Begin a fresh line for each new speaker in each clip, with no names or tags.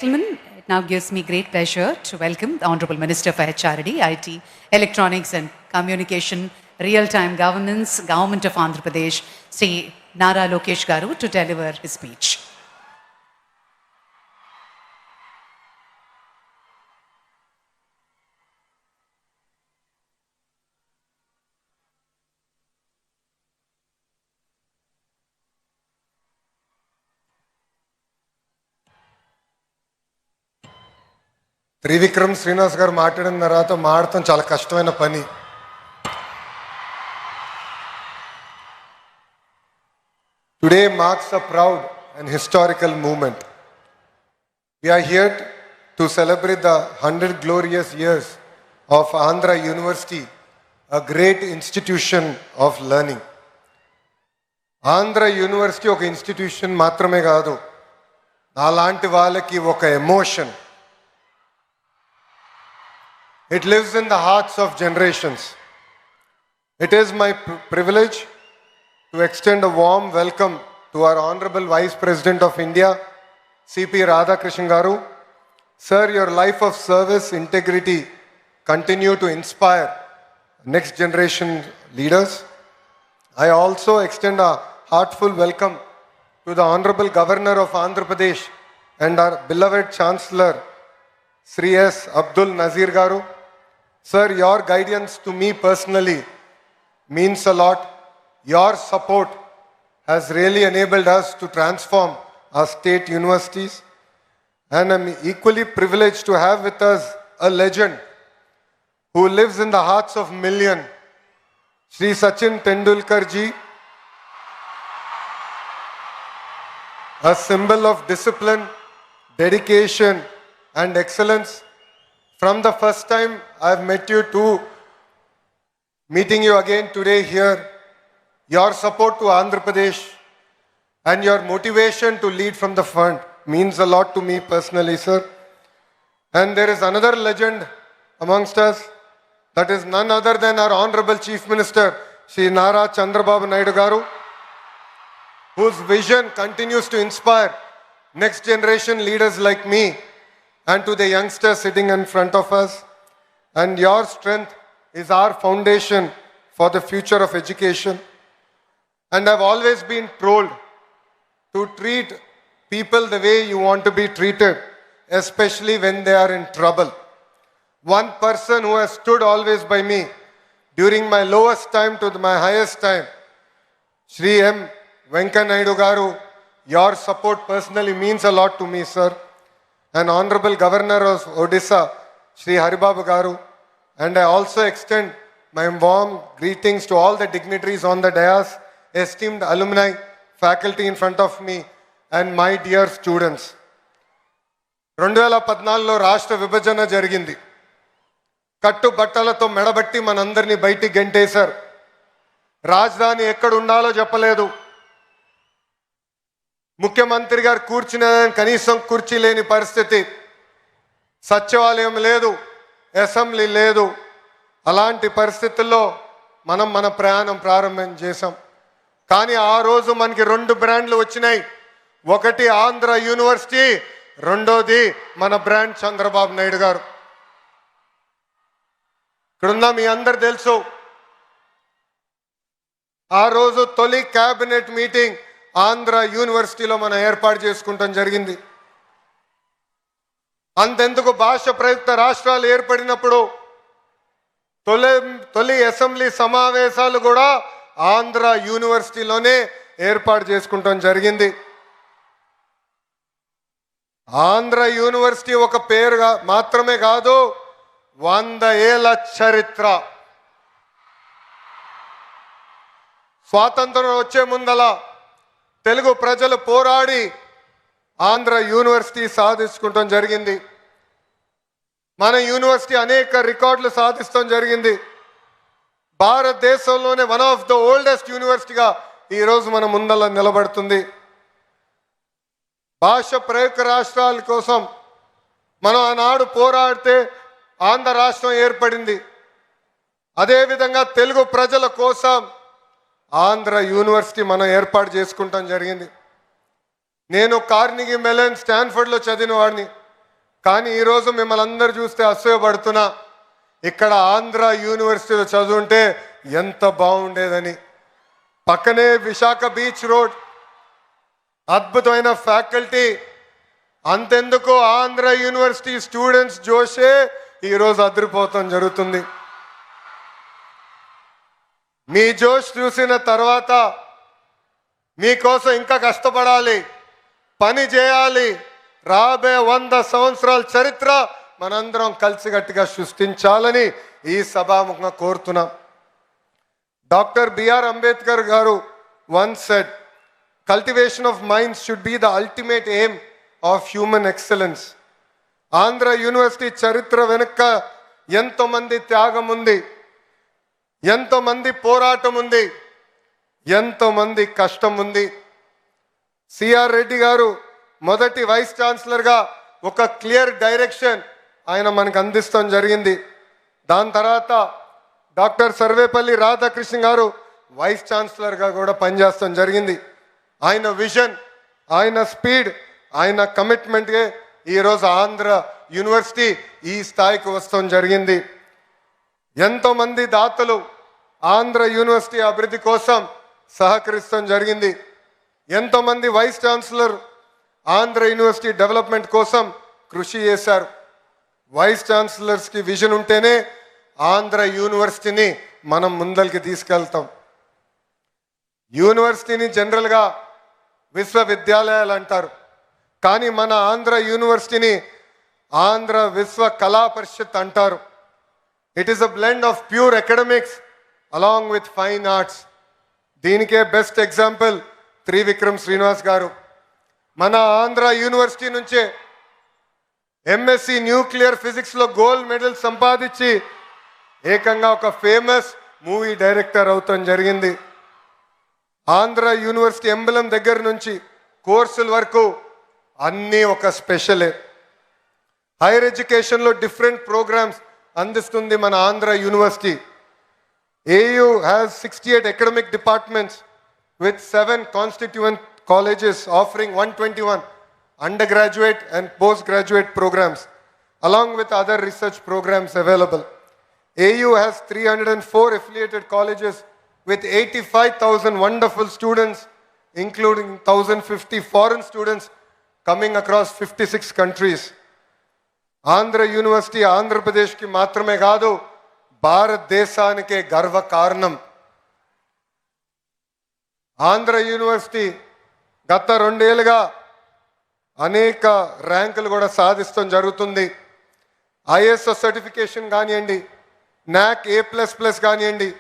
Gentlemen, it now gives me great pleasure to welcome the Honorable Minister for HRD, IT, Electronics and Communication, Real-Time Governance, Government of Andhra Pradesh, Sri Nara Lokesh Garu, to deliver his speech.
Trivikram Srinivas గారు మాట్లాడిన తర్వాత మాడటం చాలా కష్టమైన పని. Today marks a proud and historical moment. We are here to celebrate the 100 glorious years of Andhra University, a great institution of learning. Andhra University ఒక institution మాత్రమే కాదు, అలాంటి వాళ్ళకి ఒక emotion. It lives in the hearts of generations. It is my privilege to extend a warm welcome to our Honorable Vice President of India, C.P. Radhakrishnan Garu. Sir, your life of service, integrity continue to inspire next generation leaders. I also extend a heartfelt welcome to the Honorable Governor of Andhra Pradesh and our beloved Chancellor, Sri S. Abdul Nazir Garu. Sir, your guidance to me personally means a lot. Your support has really enabled us to transform our state universities. And I'm equally privileged to have with us a legend who lives in the hearts of millions, Sri Sachin Tendulkar ji, a symbol of discipline, dedication, and excellence. From the first time I've met you to meeting you again today here, your support to Andhra Pradesh and your motivation to lead from the front means a lot to me personally, sir. And there is another legend amongst us, that is none other than our Honorable Chief Minister, Sri Nara Chandrababu Naidu Garu, whose vision continues to inspire next generation leaders like me and to the youngsters sitting in front of us. And your strength is our foundation for the future of education. And I've always been told to treat people the way you want to be treated, especially when they are in trouble. One person who has stood always by me during my lowest time to my highest time, Sri M. Venkaiah Naidu Garu, your support personally means a lot to me, sir. And Honorable Governor of Odisha, Sri Haribabu Garu, and I also extend my warm greetings to all the dignitaries on the dais, esteemed alumni, faculty in front of me, and my dear students. 2014లో రాష్ట్ర విభజన జరిగింది. కట్టు బట్టలతో మెడబట్టి మనందరినీ బయటికి గెంటేశారు. రాజధాని ఎక్కడ ఉండాలో చెప్పలేదు. ముఖ్యమంత్రి గారు కూర్చున్న కనీసం కుర్చీ లేని పరిస్థితి, సచివాలయం లేదు, అసెంబ్లీ లేదు. అలాంటి పరిస్థితుల్లో మనం మన ప్రయాణం ప్రారంభం చేశాం. కానీ ఆ రోజు మనకి 2 బ్రాండ్లు వచ్చినాయి. ఒకటి ఆంధ్ర యూనివర్సిటీ, రెండోది మన బ్రాండ్ చంద్రబాబు నాయుడు గారు. ఇక్కడున్న మీ అందరు తెలుసు, ఆ రోజు తొలి క్యాబినెట్ మీటింగ్ ఆంధ్ర యూనివర్సిటీలో మనం ఏర్పాటు చేసుకుంటాం జరిగింది. అంతెందుకు భాష ప్రయుక్త రాష్ట్రాలు ఏర్పడినప్పుడు తొలి అసెంబ్లీ సమావేశాలు కూడా ఆంధ్ర యూనివర్సిటీలోనే ఏర్పాటు చేసుకుంటాం జరిగింది. ఆంధ్ర యూనివర్సిటీ ఒక పేరు మాత్రమే కాదు, 100 ఏళ్ల చరిత్ర. స్వాతంత్రం వచ్చే ముందల తెలుగు ప్రజలు పోరాడి ఆంధ్ర యూనివర్సిటీ సాధించుకుంటాం జరిగింది. మన యూనివర్సిటీ అనేక రికార్డులు సాధిస్తాం జరిగింది. భారతదేశంలోనే వన్ ఆఫ్ ద ఓల్డెస్ట్ యూనివర్సిటీగా ఈరోజు మన ముందల నిలబడుతుంది. భాష ప్రయుక్త రాష్ట్రాల కోసం మనం ఆనాడు పోరాడితే ఆంధ్ర రాష్ట్రం ఏర్పడింది. అదేవిధంగా తెలుగు ప్రజల కోసం ఆంధ్ర యూనివర్సిటీ మనం ఏర్పాటు చేసుకుంటాం జరిగింది. నేను కార్నిగీ మెలన్ స్టాన్ఫర్డ్లో చదివిన వాడిని. కానీ ఈరోజు మిమ్మల్ని అందరూ చూస్తే అసూయపడుతున్నా, ఇక్కడ ఆంధ్ర యూనివర్సిటీలో చదువుంటే ఎంత బాగుండేదని. పక్కనే విశాఖ బీచ్ రోడ్, అద్భుతమైన ఫ్యాకల్టీ. అంతెందుకు ఆంధ్ర యూనివర్సిటీ స్టూడెంట్స్ జోషే ఈరోజు అదిరిపోతాం జరుగుతుంది. మీ జోష్ చూసిన తర్వాత మీకోసం ఇంకా కష్టపడాలి, పని చేయాలి. రాబోయే 100 సంవత్సరాల చరిత్ర మనందరం కలిసిగట్టిగా సృష్టించాలని ఈ సభాముఖంగా కోరుతున్నాం. డాక్టర్ బిఆర్ అంబేద్కర్ గారు once said, cultivation of minds should be the ultimate aim of human excellence. Andhra university చరిత్ర వెనుక ఎంతో మంది త్యాగం ఉంది, ఎంతో మంది పోరాటం ఉంది, ఎంతో మంది కష్టం ఉంది. సిఆర్ రెడ్డి గారు మొదటి వైస్ ఛాన్సలర్గా ఒక క్లియర్ డైరెక్షన్ ఆయన మనకు అందిస్తాం జరిగింది. దాని తర్వాత డాక్టర్ సర్వేపల్లి రాధాకృష్ణ గారు వైస్ ఛాన్సలర్గా కూడా పనిచేస్తాం జరిగింది. ఆయన విజన్, ఆయన స్పీడ్, ఆయన కమిట్మెంట్గా ఈరోజు ఆంధ్ర యూనివర్సిటీ ఈ స్థాయికి వస్తాం జరిగింది. ఎంతోమంది దాతలు ఆంధ్ర యూనివర్సిటీ అభివృద్ధి కోసం సహకరిస్తాం జరిగింది. ఎంతోమంది vice chancellor Andhra university development కోసం కృషి చేశారు. వైస్ ఛాన్సలర్స్కి విజన్ ఉంటేనే ఆంధ్ర యూనివర్సిటీని మనం ముందరికి తీసుకెళ్తాం. యూనివర్సిటీని జనరల్గా విశ్వవిద్యాలయాలు అంటారు, కానీ మన ఆంధ్ర యూనివర్సిటీని ఆంధ్ర విశ్వ కళా పరిషత్ అంటారు. It is a blend of pure academics along with fine arts. దీనికే బెస్ట్ ఎగ్జాంపుల్ త్రివిక్రమ్ శ్రీనివాస్ గారు. మన ఆంధ్ర యూనివర్సిటీ నుంచే ఎంఎస్సి న్యూక్లియర్ ఫిజిక్స్లో గోల్డ్ మెడల్ సంపాదించి ఏకంగా ఒక ఫేమస్ మూవీ డైరెక్టర్ అవుతాం జరిగింది. ఆంధ్ర యూనివర్సిటీ ఎంబలం దగ్గర నుంచి కోర్సుల వరకు అన్నీ ఒక స్పెషలే. హైయర్ ఎడ్యుకేషన్లో డిఫరెంట్ ప్రోగ్రామ్స్ అందిస్తుంది మన Andhra university. AU has 68 academic departments with 7 constituent colleges offering 121 undergraduate and postgraduate programs along with other research programs available. AU has 304 affiliated colleges with 85,000 wonderful students, including 1,050 foreign students coming across 56 countries. Andhra university ఆంధ్రప్రదేశ్కి మాత్రమే కాదు, భారతదేశానికే గర్వ కారణం. Andhra university గత 2 ఏళ్ళుగా అనేక ర్యాంకులు కూడా సాధిస్తాం జరుగుతుంది. ISO సర్టిఫికేషన్ కానివ్వండి, NAC A++ కానివ్వండి,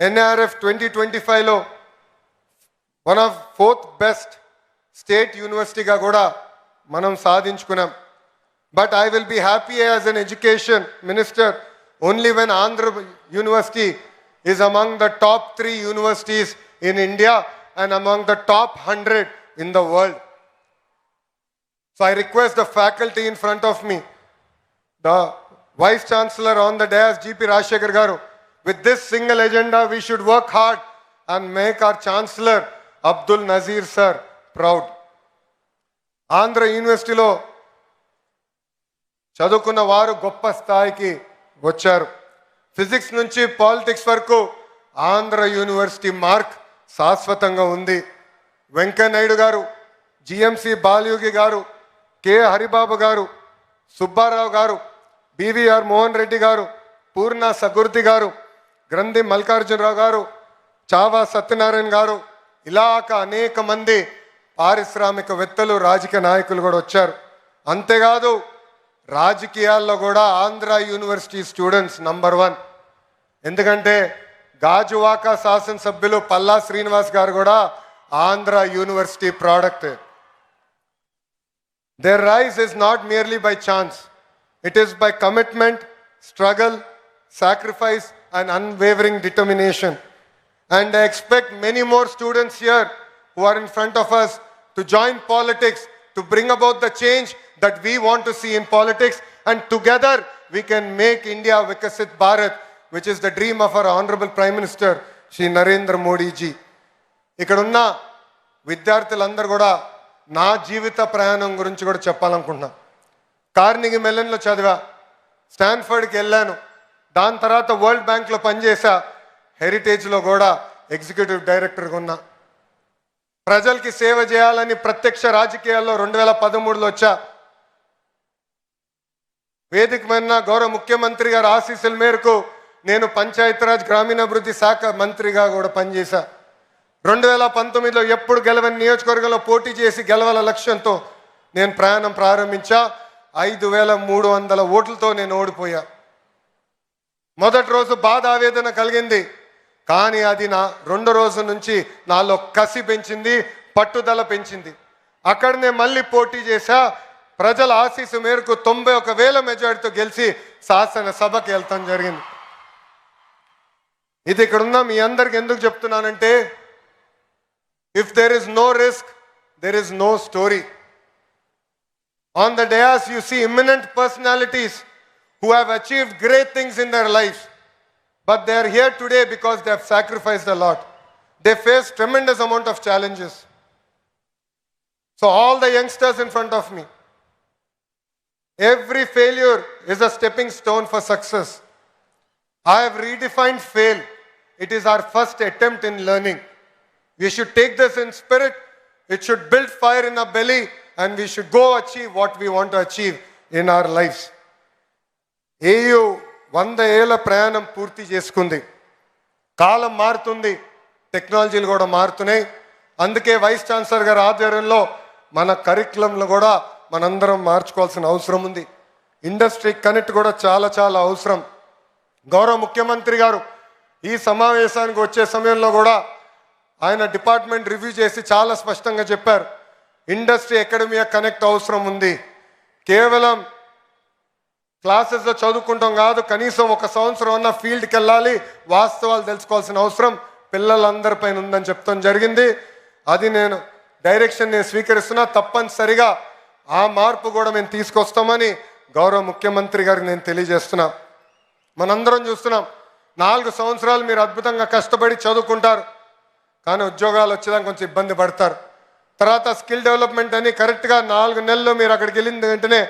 NRF 2025లో one of 4th best state యూనివర్సిటీగా కూడా మనం సాధించుకున్నాం. But I will be happy as an education minister only when Andhra University is among the top 3 universities in India and among the top 100 in the world. So I request the faculty in front of me, the Vice Chancellor on the dais, GP Rajshekhar Garu, with this single agenda we should work hard and make our Chancellor Abdul Nazir sir proud. Andhra University lo చదువుకున్న వారు గొప్ప స్థాయికి వచ్చారు. Physics నుంచి politics వరకు Andhra university mark శాశ్వతంగా ఉంది. వెంకయ్యనాయుడు గారు, జిఎంసి బాలయోగి గారు, కె హరిబాబు గారు, సుబ్బారావు గారు, బివిఆర్ మోహన్ రెడ్డి గారు, పూర్ణ సగుర్తి గారు, గ్రంథి మల్లికార్జునరావు గారు, చావా సత్యనారాయణ గారు, ఇలాక అనేక మంది పారిశ్రామికవేత్తలు, రాజకీయ నాయకులు కూడా వచ్చారు. అంతేకాదు రాజకీయాల్లో కూడా ఆంధ్ర యూనివర్సిటీ స్టూడెంట్స్ నంబర్ 1. ఎందుకంటే గాజువాక శాసనసభ్యులు పల్లా శ్రీనివాస్ గారు కూడా Andhra university product. Their rise is not merely by chance. It is by commitment, struggle, sacrifice and unwavering determination. And I expect many more students here who are in front of us to join politics, to bring about the change that we want to see in politics, and together we can make India Vikasit Bharat, which is the dream of our Honorable Prime Minister, Shri Narendra Modi ji. ఇక్కడున్న విద్యార్థులందరూ కూడా నా జీవిత ప్రయాణం గురించి కూడా చెప్పాలనుకుంటున్నా. కార్నిగి మెలన్లో చదివా, స్టాన్ఫర్డ్కి వెళ్ళాను, దాని తర్వాత వరల్డ్ బ్యాంక్లో పనిచేసా, హెరిటేజ్లో కూడా ఎగ్జిక్యూటివ్ డైరెక్టర్గా ఉన్నా. ప్రజలకి సేవ చేయాలని ప్రత్యక్ష రాజకీయాల్లో 2013లో వచ్చా. వేదిక మీద గౌరవ ముఖ్యమంత్రి గారు ఆశీస్సుల మేరకు నేను పంచాయతీరాజ్ గ్రామీణాభివృద్ధి శాఖ మంత్రిగా కూడా పనిచేశా. 2019లో ఎప్పుడు గెలవని నియోజకవర్గంలో పోటీ చేసి గెలవాల లక్ష్యంతో నేను ప్రయాణం ప్రారంభించా. 5300 ఓట్లతో నేను ఓడిపోయా. మొదటి రోజు బాధ ఆవేదన కలిగింది, కానీ అది నా రెండో రోజు నుంచి నాలో కసి పెంచింది, పట్టుదల పెంచింది. అక్కడ నేను మళ్ళీ పోటీ చేశా. ప్రజల ఆశీస్సు మేరకు 91,000 మెజారిటీతో గెలిచి శాసనసభకి వెళ్తాం జరిగింది. ఇది ఇక్కడ ఉన్న మీ అందరికి ఎందుకు చెప్తున్నానంటే, if there is no risk there is no story. On the dais you see eminent personalities who have achieved great things in their lives, but they are here today because they have sacrificed a lot. They face tremendous amount of challenges. So all the youngsters in front of me, every failure is a stepping stone for success. I have redefined fail. It is our first attempt in learning. We should take this in spirit. It should build fire in our belly, and we should go achieve what we want to achieve in our lives. AU 100 ఏళ్ల ప్రయాణం పూర్తి చేసుకుంది. కాలం మారుతుంది, టెక్నాలజీలు కూడా మారుతున్నాయి. అందుకే vice chancellor గారి ఆధ్వర్యంలో మన కరికులంలో కూడా మనందరం మార్చుకోవాల్సిన అవసరం ఉంది. ఇండస్ట్రీ కనెక్ట్ కూడా చాలా చాలా అవసరం. గౌరవ ముఖ్యమంత్రి గారు ఈ సమావేశానికి వచ్చే సమయంలో కూడా ఆయన డిపార్ట్మెంట్ రివ్యూ చేసి చాలా స్పష్టంగా చెప్పారు, ఇండస్ట్రీ అకాడమీ కనెక్ట్ అవసరం ఉంది. కేవలం క్లాసెస్లో చదువుకుంటాం కాదు, కనీసం ఒక సంవత్సరం అన్న ఫీల్డ్కి వెళ్ళాలి, వాస్తవాలు తెలుసుకోవాల్సిన అవసరం పిల్లలందరిపైన ఉందని చెప్తాం జరిగింది. అది నేను డైరెక్షన్ నేను స్వీకరిస్తున్నా. తప్పనిసరిగా ఆ మార్పు కూడా మేము తీసుకొస్తామని గౌరవ ముఖ్యమంత్రి గారికి నేను తెలియజేస్తున్నా. మనందరం చూస్తున్నాం, 4 సంవత్సరాలు మీరు అద్భుతంగా కష్టపడి చదువుకుంటారు, కానీ ఉద్యోగాలు వచ్చేదానికి కొంచెం ఇబ్బంది పడతారు. తర్వాత స్కిల్ డెవలప్మెంట్ అని కరెక్ట్గా 4 నెలలు మీరు అక్కడికి వెళ్ళిన వెంటనే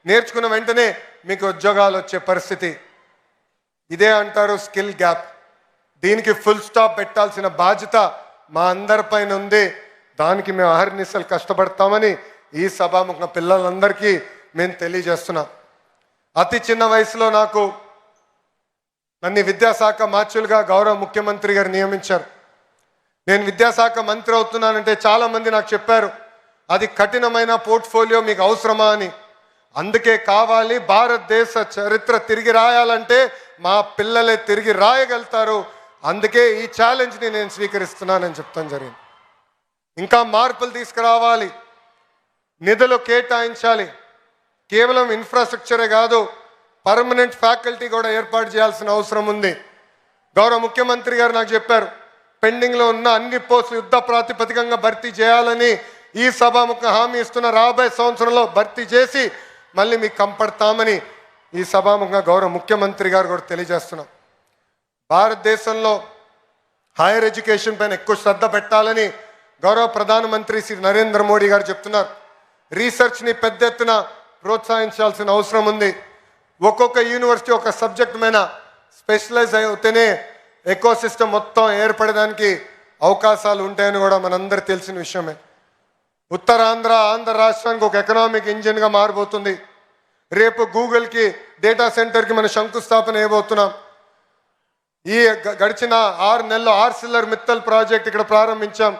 నేర్చుకున్న వెంటనే మీకు ఉద్యోగాలు వచ్చే పరిస్థితి. ఇదే అంటారు స్కిల్ గ్యాప్. దీనికి ఫుల్ స్టాప్ పెట్టాల్సిన బాధ్యత మా అందరిపైన ఉంది. దానికి మేము అహర్నిశలు కష్టపడతామని ఈ సభాముఖ పిల్లలందరికీ మేము తెలియజేస్తున్నాం. అతి చిన్న వయసులో నన్ను విద్యాశాఖ మార్చులుగా గౌరవ ముఖ్యమంత్రి గారు నియమించారు. నేను విద్యాశాఖ మంత్రి అవుతున్నానంటే చాలామంది నాకు చెప్పారు, అది కఠినమైన పోర్ట్ఫోలియో, మీకు అవసరమా అని. అందుకే కావాలి, భారతదేశ చరిత్ర తిరిగి రాయాలంటే మా పిల్లలే తిరిగి రాయగలుగుతారు. అందుకే ఈ ఛాలెంజ్ని నేను స్వీకరిస్తున్నానని చెప్తాను జరిగింది. ఇంకా మార్పులు తీసుకురావాలి, నిధులు కేటాయించాలి. కేవలం ఇన్ఫ్రాస్ట్రక్చరే కాదు, పర్మనెంట్ ఫ్యాకల్టీ కూడా ఏర్పాటు చేయాల్సిన అవసరం ఉంది. గౌరవ ముఖ్యమంత్రి గారు నాకు చెప్పారు, పెండింగ్లో ఉన్న అన్ని పోస్టులు యుద్ధ ప్రాతిపదికంగా భర్తీ చేయాలని ఈ సభాముఖ హామీ ఇస్తున్న. రాబోయే సంవత్సరంలో భర్తీ చేసి మళ్ళీ మీకు కంపడతామని ఈ సభాముఖంగా గౌరవ ముఖ్యమంత్రి గారు కూడా తెలియజేస్తున్నాం. భారతదేశంలో హైయర్ ఎడ్యుకేషన్ పైన ఎక్కువ శ్రద్ధ పెట్టాలని గౌరవ ప్రధానమంత్రి శ్రీ నరేంద్ర మోడీ గారు చెప్తున్నారు. రీసెర్చ్ని పెద్ద ఎత్తున ప్రోత్సహించాల్సిన అవసరం ఉంది. ఒక్కొక్క యూనివర్సిటీ ఒక సబ్జెక్ట్ మీద స్పెషలైజ్ అయితేనే ఎకో సిస్టమ్ మొత్తం ఏర్పడడానికి అవకాశాలు ఉంటాయని కూడా మనందరూ తెలిసిన విషయమే. ఉత్తరాంధ్ర ఆంధ్ర రాష్ట్రానికి ఒక ఎకనామిక్ ఇంజిన్గా మారబోతుంది. రేపు గూగుల్కి డేటా సెంటర్కి మనం శంకుస్థాపన వేయబోతున్నాం. ఈ గడిచిన 6 నెలల్లో ఆర్సిల్లర్ మిత్తల్ ప్రాజెక్ట్ ఇక్కడ ప్రారంభించాం.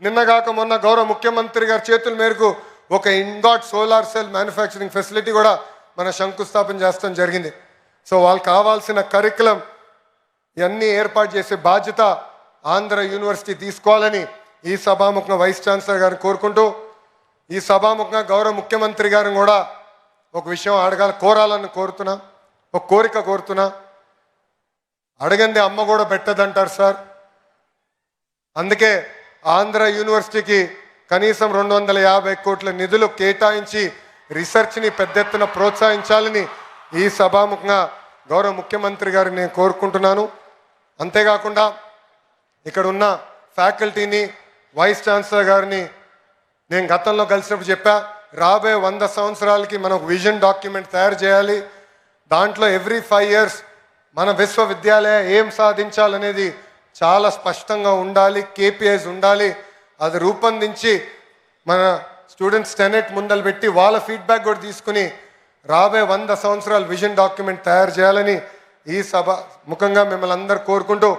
నిన్నగాక మొన్న గౌరవ ముఖ్యమంత్రి గారి చేతుల మేరకు ఒక ఇంగాట్ సోలార్ సెల్ మ్యానుఫ్యాక్చరింగ్ ఫెసిలిటీ కూడా మన శంకుస్థాపన చేస్తాం జరిగింది. సో వాళ్ళకి కావాల్సిన కరికులం ఇవన్నీ ఏర్పాటు చేసే బాధ్యత ఆంధ్ర యూనివర్సిటీ తీసుకోవాలని ఈ సభాముఖంగా వైస్ ఛాన్సలర్ గారిని కోరుకుంటూ, ఈ సభాముఖంగా గౌరవ ముఖ్యమంత్రి గారిని కూడా ఒక విషయం కోరాలని కోరుతున్నా, ఒక కోరిక కోరుతున్నా. అడగంది అమ్మ కూడా పెట్టదంటారు సార్. అందుకే ఆంధ్ర యూనివర్సిటీకి కనీసం 250 కోట్ల నిధులు కేటాయించి రీసెర్చ్ని పెద్ద ఎత్తున ప్రోత్సహించాలని ఈ సభాముఖంగా గౌరవ ముఖ్యమంత్రి గారిని నేను కోరుకుంటున్నాను. అంతేకాకుండా ఇక్కడ ఉన్న ఫ్యాకల్టీని, వైస్ ఛాన్సలర్ గారిని నేను గతంలో కలిసినప్పుడు చెప్పా, రాబోయే 100 సంవత్సరాలకి మనం ఒక విజన్ డాక్యుమెంట్ తయారు చేయాలి. దాంట్లో ఎవ్రీ 5 years మన విశ్వవిద్యాలయ ఏం సాధించాలనేది చాలా స్పష్టంగా ఉండాలి, కేపీఐస్ ఉండాలి. అది రూపొందించి మన స్టూడెంట్స్ టెనెట్ ముందలు పెట్టి వాళ్ళ ఫీడ్బ్యాక్ కూడా తీసుకుని రాబోయే 100 సంవత్సరాల విజన్ డాక్యుమెంట్ తయారు చేయాలని ఈ సభ ముఖంగా మిమ్మల్ని అందరు కోరుకుంటూ,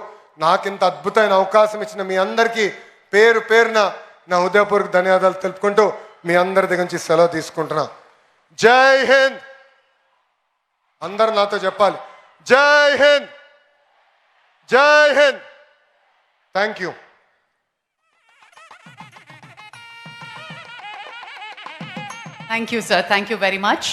నాకింత అద్భుతమైన అవకాశం ఇచ్చిన మీ అందరికీ పేరు పేరున నా హృదయపూర్వక ధన్యవాదాలు తెలుపుకుంటూ మీ అందరి దగ్గర నుంచి సెలవు తీసుకుంటున్నా. జై హింద్. అందరు నాతో చెప్పాలి, జై హింద్, జై Hind. Thank you.
Thank you, sir. Thank you very much.